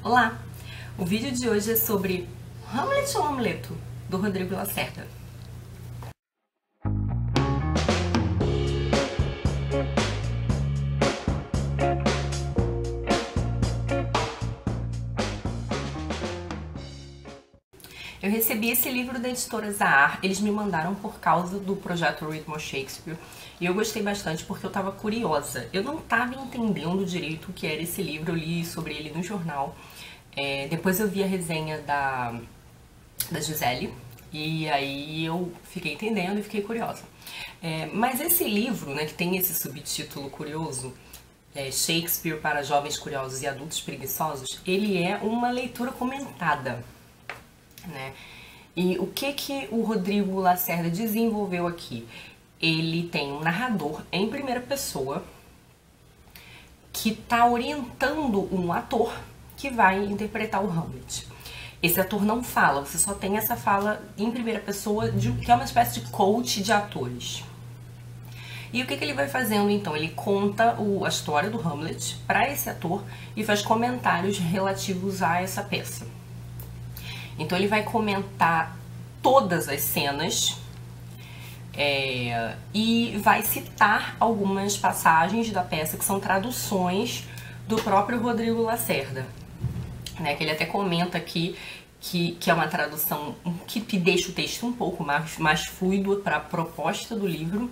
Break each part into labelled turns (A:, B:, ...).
A: Olá! O vídeo de hoje é sobre Hamlet ou Hamleto, do Rodrigo Lacerda. Eu recebi esse livro da editora Zahar, eles me mandaram por causa do projeto Read More Shakespeare, e eu gostei bastante porque eu estava curiosa. Eu não estava entendendo direito o que era esse livro, eu li sobre ele no jornal. Depois eu vi a resenha da Gisele, e aí eu fiquei entendendo e fiquei curiosa. Mas esse livro, né, que tem esse subtítulo curioso, Shakespeare para jovens curiosos e adultos preguiçosos, ele é uma leitura comentada, né? E o que o Rodrigo Lacerda desenvolveu aqui? Ele tem um narrador em primeira pessoa que está orientando um ator que vai interpretar o Hamlet. Esse ator não fala, você só tem essa fala em primeira pessoa, que é uma espécie de coach de atores. E o que ele vai fazendo então? Ele conta a história do Hamlet para esse ator e faz comentários relativos a essa peça. Então ele vai comentar todas as cenas e vai citar algumas passagens da peça que são traduções do próprio Rodrigo Lacerda, né? Que ele até comenta aqui que é uma tradução que deixa o texto um pouco mais fluido para a proposta do livro.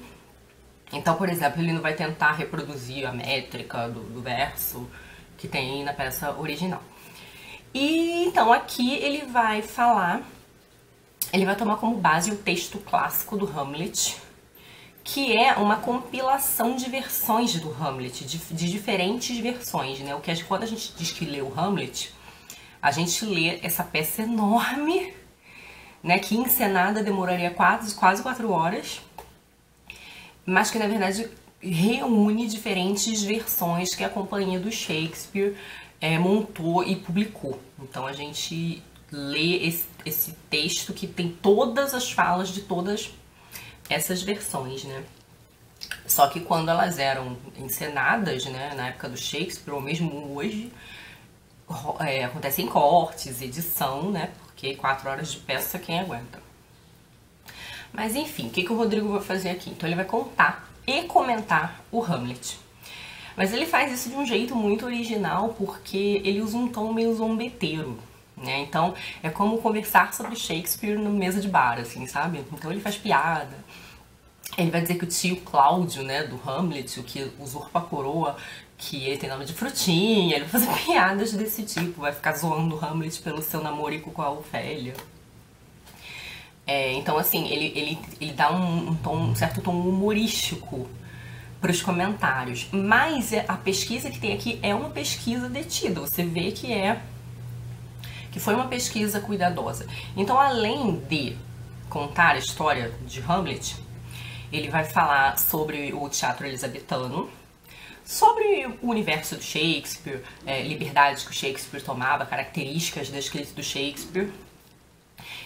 A: Então, por exemplo, ele não vai tentar reproduzir a métrica do verso que tem na peça original. E então aqui ele vai tomar como base o texto clássico do Hamlet, que é uma compilação de versões do Hamlet, de diferentes versões, né? Quando a gente diz que lê o Hamlet, a gente lê essa peça enorme, né? Que encenada demoraria quase 4 horas, mas que na verdade reúne diferentes versões que a Companhia do Shakespeare montou e publicou. Então a gente lê esse texto que tem todas as falas de todas essas versões, né? Só que quando elas eram encenadas, né, na época do Shakespeare, ou mesmo hoje, acontecem cortes, edição, né? Porque 4 horas de peça, quem aguenta? Mas enfim, o que o Rodrigo vai fazer aqui? Então ele vai contar e comentar o Hamlet. Mas ele faz isso de um jeito muito original, porque ele usa um tom meio zombeteiro, né? Então é como conversar sobre Shakespeare na mesa de bar, assim, sabe? Então ele faz piada. Ele vai dizer que o tio Cláudio, né, do Hamlet, o que usurpa a coroa, que ele tem nome de frutinha. Ele vai fazer piadas desse tipo, vai ficar zoando o Hamlet pelo seu namorico com a Ofélia. Então assim, ele dá um certo tom humorístico para os comentários, mas a pesquisa que tem aqui é uma pesquisa detida, você vê que foi uma pesquisa cuidadosa. Então, além de contar a história de Hamlet, ele vai falar sobre o teatro elisabetano, sobre o universo do Shakespeare, liberdades que o Shakespeare tomava, características da escrita do Shakespeare.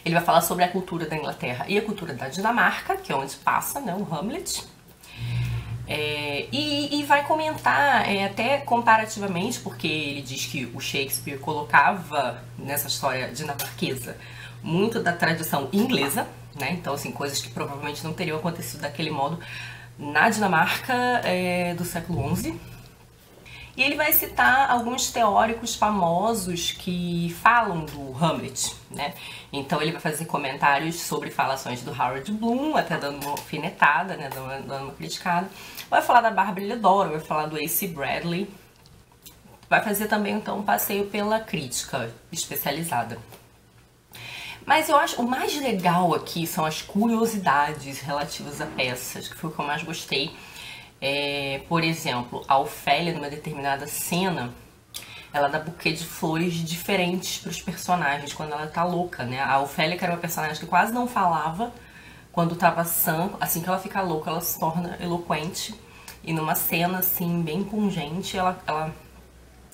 A: Ele vai falar sobre a cultura da Inglaterra e a cultura da Dinamarca, que é onde passa, né, o Hamlet. E vai comentar até comparativamente, porque ele diz que o Shakespeare colocava nessa história dinamarquesa muito da tradição inglesa, né? Então, assim, coisas que provavelmente não teriam acontecido daquele modo na Dinamarca do século XI. E ele vai citar alguns teóricos famosos que falam do Hamlet, né? Então ele vai fazer comentários sobre falações do Harold Bloom, até dando uma alfinetada, né? Dando uma criticada. Vai falar da Bárbara Leodoro, vai falar do A.C. Bradley. Vai fazer também, então, um passeio pela crítica especializada. Mas eu acho o mais legal aqui são as curiosidades relativas a peças, que foi o que eu mais gostei. Por exemplo, a Ofélia, numa determinada cena, ela dá buquê de flores diferentes para os personagens quando ela tá louca, né? A Ofélia, que era uma personagem que quase não falava quando tava sã, assim que ela fica louca, ela se torna eloquente. E numa cena, assim, bem pungente, ela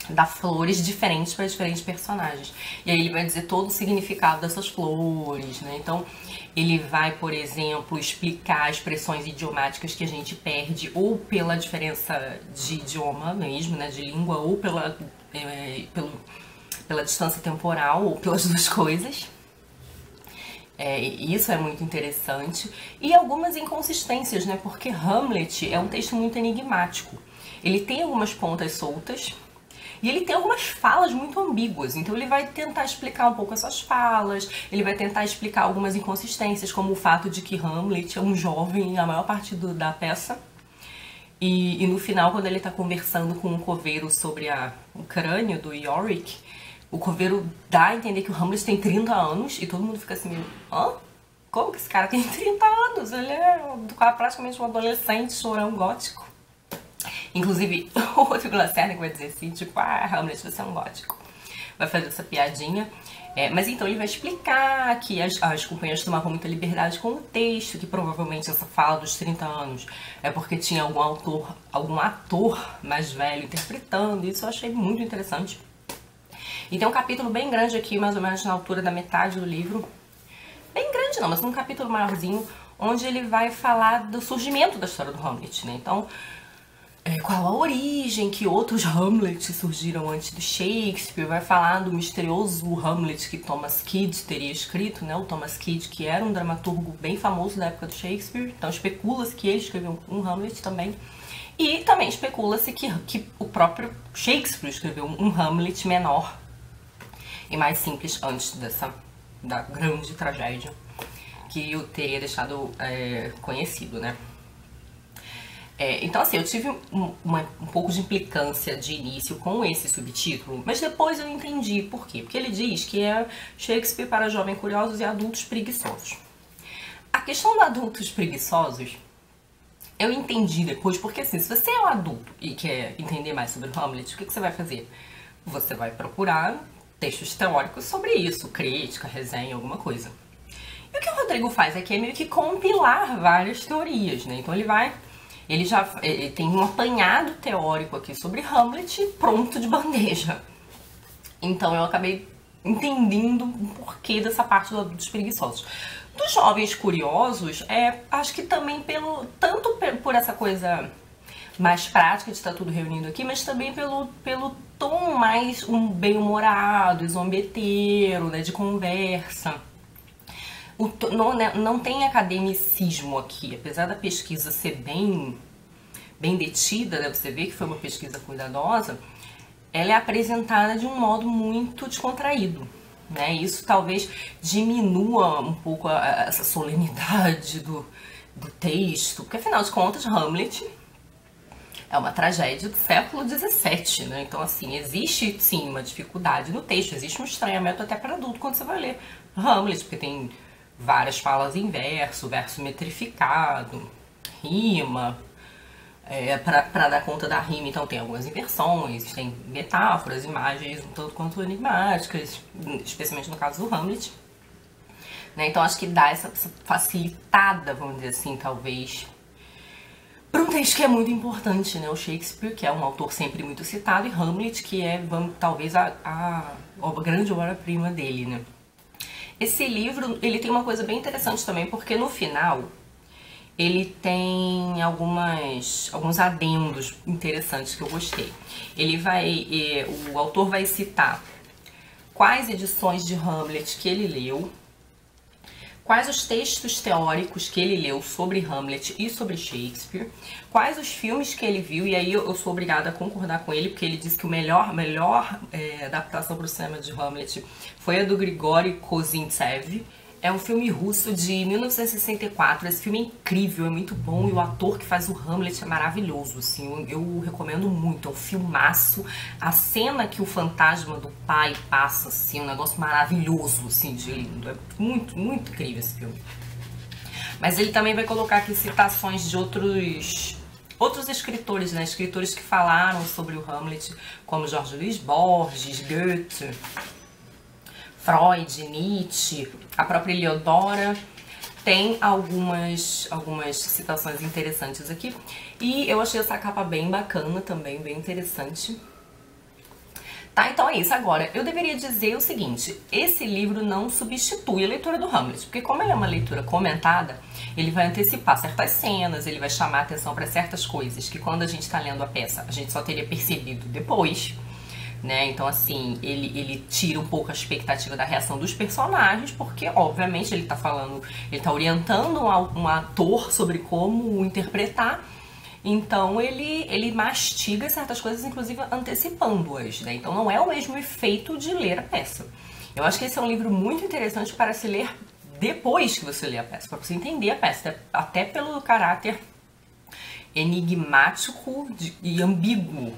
A: dá flores diferentes para diferentes personagens. E aí ele vai dizer todo o significado dessas flores, né? Então, ele vai, por exemplo, explicar expressões idiomáticas que a gente perde ou pela diferença de idioma mesmo, né, de língua, ou pela distância temporal ou pelas duas coisas. Isso é muito interessante. E algumas inconsistências, né? Porque Hamlet é um texto muito enigmático. Ele tem algumas pontas soltas e ele tem algumas falas muito ambíguas. Então ele vai tentar explicar um pouco essas falas, ele vai tentar explicar algumas inconsistências, como o fato de que Hamlet é um jovem a maior parte da peça. E no final, quando ele está conversando com um coveiro sobre o crânio do Yorick, o coveiro dá a entender que o Hamlet tem 30 anos e todo mundo fica assim meio... Hã? Como que esse cara tem 30 anos? Ele é praticamente um adolescente chorão gótico. Inclusive, o Rodrigo Lacerda vai dizer assim, tipo, Hamlet, você é um gótico. Vai fazer essa piadinha. Mas então ele vai explicar que as companhias tomavam muita liberdade com o texto, que provavelmente essa fala dos 30 anos é porque tinha algum ator mais velho interpretando. Isso eu achei muito interessante. E tem um capítulo bem grande aqui, mais ou menos na altura da metade do livro. Bem grande não, mas um capítulo maiorzinho, onde ele vai falar do surgimento da história do Hamlet, né? Então, qual a origem, que outros Hamlets surgiram antes do Shakespeare, vai falar do misterioso Hamlet que Thomas Kidd teria escrito, né? O Thomas Kidd, que era um dramaturgo bem famoso da época do Shakespeare, então especula-se que ele escreveu um Hamlet também. E também especula-se que o próprio Shakespeare escreveu um Hamlet menor e mais simples antes da grande tragédia que eu teria deixado conhecido, né? Então assim, eu tive um pouco de implicância de início com esse subtítulo, mas depois eu entendi por quê. Porque ele diz que é Shakespeare para jovens curiosos e adultos preguiçosos. A questão dos adultos preguiçosos, eu entendi depois, porque assim, se você é um adulto e quer entender mais sobre Hamlet, o que você vai fazer? Você vai procurar textos teóricos sobre isso, crítica, resenha, alguma coisa. E o que o Rodrigo faz aqui é meio que compilar várias teorias, né? Então ele tem um apanhado teórico aqui sobre Hamlet pronto de bandeja. Então eu acabei entendendo o porquê dessa parte dos adultos preguiçosos. Dos jovens curiosos, acho que também tanto por essa coisa mais prática de estar tudo reunido aqui, mas também pelo tom mais bem-humorado, zombeteiro, né, de conversa. Não tem academicismo aqui, apesar da pesquisa ser bem detida, né, você vê que foi uma pesquisa cuidadosa, ela é apresentada de um modo muito descontraído, né? Isso talvez diminua um pouco essa solenidade do texto, porque afinal de contas Hamlet é uma tragédia do século XVII, né? Então assim, existe sim uma dificuldade no texto, existe um estranhamento até para adulto quando você vai ler Hamlet, porque tem várias falas em verso metrificado, rima, para dar conta da rima, então tem algumas inversões, tem metáforas, imagens um tanto quanto enigmáticas, especialmente no caso do Hamlet, né? Então acho que dá essa facilitada, vamos dizer assim, talvez, para um texto que é muito importante, né? O Shakespeare, que é um autor sempre muito citado, e Hamlet, que é talvez a grande obra-prima dele, né? Esse livro, ele tem uma coisa bem interessante também, porque no final ele tem alguns adendos interessantes que eu gostei. O autor vai citar quais edições de Hamlet que ele leu, quais os textos teóricos que ele leu sobre Hamlet e sobre Shakespeare, quais os filmes que ele viu, e aí eu sou obrigada a concordar com ele, porque ele disse que a melhor adaptação para o cinema de Hamlet foi a do Grigory Kozintsev. É um filme russo de 1964, esse filme é incrível, é muito bom, e o ator que faz o Hamlet é maravilhoso, assim, eu recomendo muito, é um filmaço. A cena que o fantasma do pai passa, assim, um negócio maravilhoso, assim, de lindo, é muito, muito incrível esse filme. Mas ele também vai colocar aqui citações de outros escritores, né, escritores que falaram sobre o Hamlet, como Jorge Luiz Borges, Goethe, Freud, Nietzsche, a própria Eliodora. Tem algumas citações interessantes aqui. E eu achei essa capa bem bacana também, bem interessante. Tá, então é isso. Agora, eu deveria dizer o seguinte, esse livro não substitui a leitura do Hamlet, porque como ele é uma leitura comentada, ele vai antecipar certas cenas, ele vai chamar a atenção para certas coisas que quando a gente está lendo a peça, a gente só teria percebido depois. né? Então, assim, ele tira um pouco a expectativa da reação dos personagens, porque, obviamente, ele tá orientando um ator sobre como o interpretar. Então, ele mastiga certas coisas, inclusive antecipando-as, né? Então, não é o mesmo efeito de ler a peça. Eu acho que esse é um livro muito interessante para se ler depois que você lê a peça, para você entender a peça, até pelo caráter enigmático e ambíguo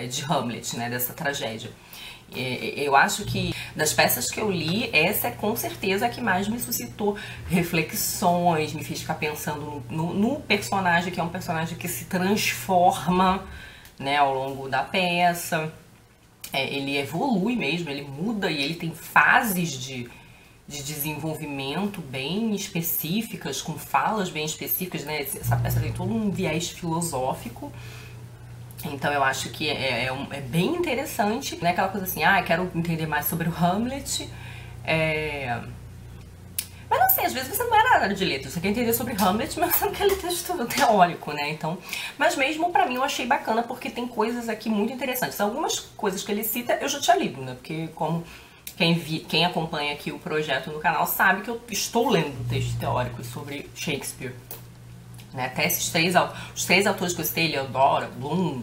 A: de Hamlet, né, dessa tragédia. Eu acho que das peças que eu li, essa é com certeza a que mais me suscitou reflexões, me fez ficar pensando no personagem, que é um personagem que se transforma, né, ao longo da peça. Ele evolui mesmo, ele muda e ele tem fases de desenvolvimento bem específicas, com falas bem específicas, né? Essa peça tem todo um viés filosófico. Então eu acho que é bem interessante, né? Aquela coisa assim, quero entender mais sobre o Hamlet. Mas não sei, às vezes você não é nada de letras, você quer entender sobre Hamlet, mas você não quer ler texto teórico, né? Então, mas mesmo pra mim eu achei bacana, porque tem coisas aqui muito interessantes. Algumas coisas que ele cita eu já tinha lido, né? Porque como quem acompanha aqui o projeto no canal sabe que eu estou lendo textos teóricos sobre Shakespeare. Né? Até os três autores que eu citei, Leodora, Bloom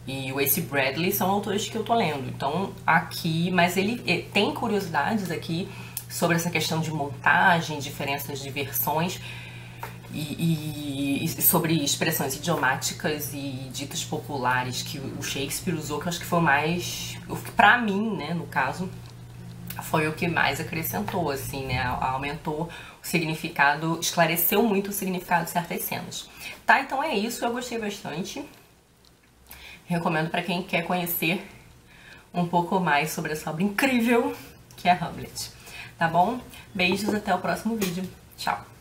A: e o A.C. Bradley, são autores que eu tô lendo. Então, aqui, mas ele tem curiosidades aqui sobre essa questão de montagem, diferenças de versões e sobre expressões idiomáticas e ditos populares que o Shakespeare usou, que eu acho que foi mais, pra mim, né, no caso, foi o que mais acrescentou, assim, né, aumentou o significado, esclareceu muito o significado de certas cenas. Tá, então é isso, eu gostei bastante. Recomendo para quem quer conhecer um pouco mais sobre essa obra incrível que é Hamlet. Tá bom? Beijos, até o próximo vídeo. Tchau!